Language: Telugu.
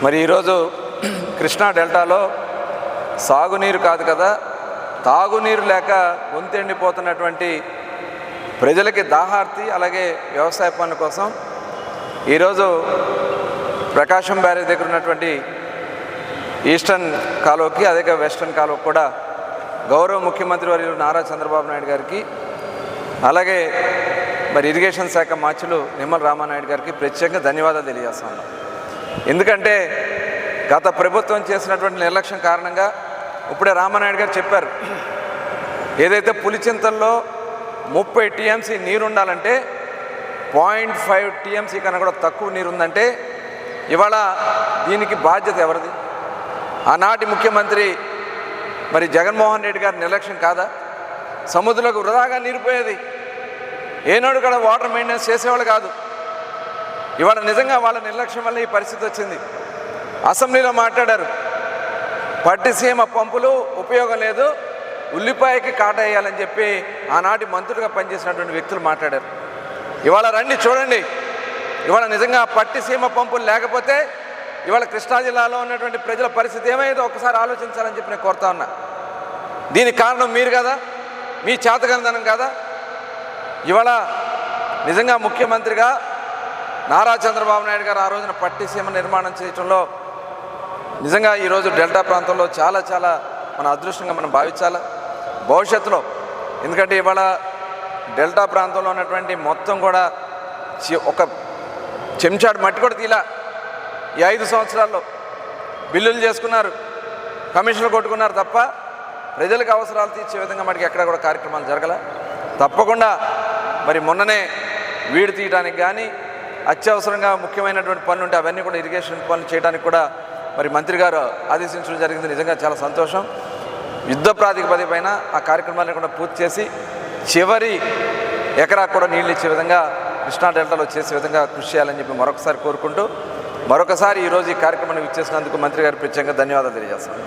మరి ఈరోజు కృష్ణా డెల్టాలో సాగునీరు కాదు కదా, తాగునీరు లేక గొంతెండిపోతున్నటువంటి ప్రజలకి దాహార్తి, అలాగే వ్యవసాయ పనుల కోసం ఈరోజు ప్రకాశం బ్యారేజ్ దగ్గర ఉన్నటువంటి ఈస్టర్న్ కాలువకి, అదే వెస్టర్న్ కాలువకి కూడా గౌరవ ముఖ్యమంత్రి వర్యులు నారా చంద్రబాబు నాయుడు గారికి, అలాగే మరి ఇరిగేషన్ శాఖ మార్చులు నిమ్మల రామానాయుడు గారికి ప్రత్యేకంగా ధన్యవాదాలు తెలియజేస్తున్నాను. ఎందుకంటే గత ప్రభుత్వం చేసినటువంటి నిర్లక్ష్యం కారణంగా ఇప్పుడే రామానాయుడు గారు చెప్పారు, ఏదైతే పులిచింతల్లో 30 టీఎంసీ నీరు ఉండాలంటే 0.5 టీఎంసీ కన్నా కూడా తక్కువ నీరు ఉందంటే ఇవాళ దీనికి బాధ్యత ఎవరిది? ఆనాటి ముఖ్యమంత్రి మరి జగన్మోహన్ రెడ్డి గారి నిర్లక్ష్యం కాదా? సముద్రంలోకి వృధాగా నీరు పోయేది, ఏనాడు కూడా వాటర్ మెయింటెనెన్స్ చేసేవాళ్ళు కాదు. ఇవాళ నిజంగా వాళ్ళ నిర్లక్ష్యం వల్ల ఈ పరిస్థితి వచ్చింది. అసెంబ్లీలో మాట్లాడారు, పట్టిసీమ పంపులు ఉపయోగం లేదు, ఉల్లిపాయకి కాట వేయాలని చెప్పి ఆనాటి మంత్రులుగా పనిచేసినటువంటి వ్యక్తులు మాట్లాడారు. ఇవాళ రండి చూడండి, ఇవాళ నిజంగా పట్టిసీమ పంపులు లేకపోతే ఇవాళ కృష్ణా జిల్లాలో ఉన్నటువంటి ప్రజల పరిస్థితి ఏమైందో ఒకసారి ఆలోచించాలని చెప్పి నేను కోరుతా ఉన్నా. దీనికి కారణం మీరు కదా, మీ చేతకందనం కదా. ఇవాళ నిజంగా ముఖ్యమంత్రిగా నారా చంద్రబాబు నాయుడు గారు ఆ రోజున పట్టిసీమ నిర్మాణం చేయడంలో నిజంగా ఈరోజు డెల్టా ప్రాంతంలో చాలా చాలా మన అదృష్టంగా మనం భావించాలి భవిష్యత్తులో. ఎందుకంటే ఇవాళ డెల్టా ప్రాంతంలో ఉన్నటువంటి మొత్తం కూడా ఒక చెంచాడు మట్టి కూడా తీలా. ఈ 5 సంవత్సరాల్లో బిల్లులు చేసుకున్నారు, కమిషన్లు కొట్టుకున్నారు తప్ప ప్రజలకు అవసరాలు తీర్చే విధంగా మనకి ఎక్కడ కూడా కార్యక్రమాలు జరగల. తప్పకుండా మరి మొన్ననే వీడు తీయడానికి కానీ అత్యవసరంగా ముఖ్యమైనటువంటి పనులు ఉంటే అవన్నీ కూడా ఇరిగేషన్ పనులు చేయడానికి కూడా మరి మంత్రి గారు ఆదేశించడం జరిగింది. నిజంగా చాలా సంతోషం. యుద్ధ ప్రాతిపదిక పైన ఆ కార్యక్రమాలను కూడా పూర్తి చేసి చివరి ఎకరాకు కూడా నీళ్ళు ఇచ్చే విధంగా కృష్ణా డెల్టాలో చేసే విధంగా కృషి చేయాలని చెప్పి మరొకసారి కోరుకుంటూ, మరొకసారి ఈరోజు ఈ కార్యక్రమాన్ని ఇచ్చేసినందుకు మంత్రి గారికి ప్రత్యేకంగా ధన్యవాదాలు తెలియజేస్తాను.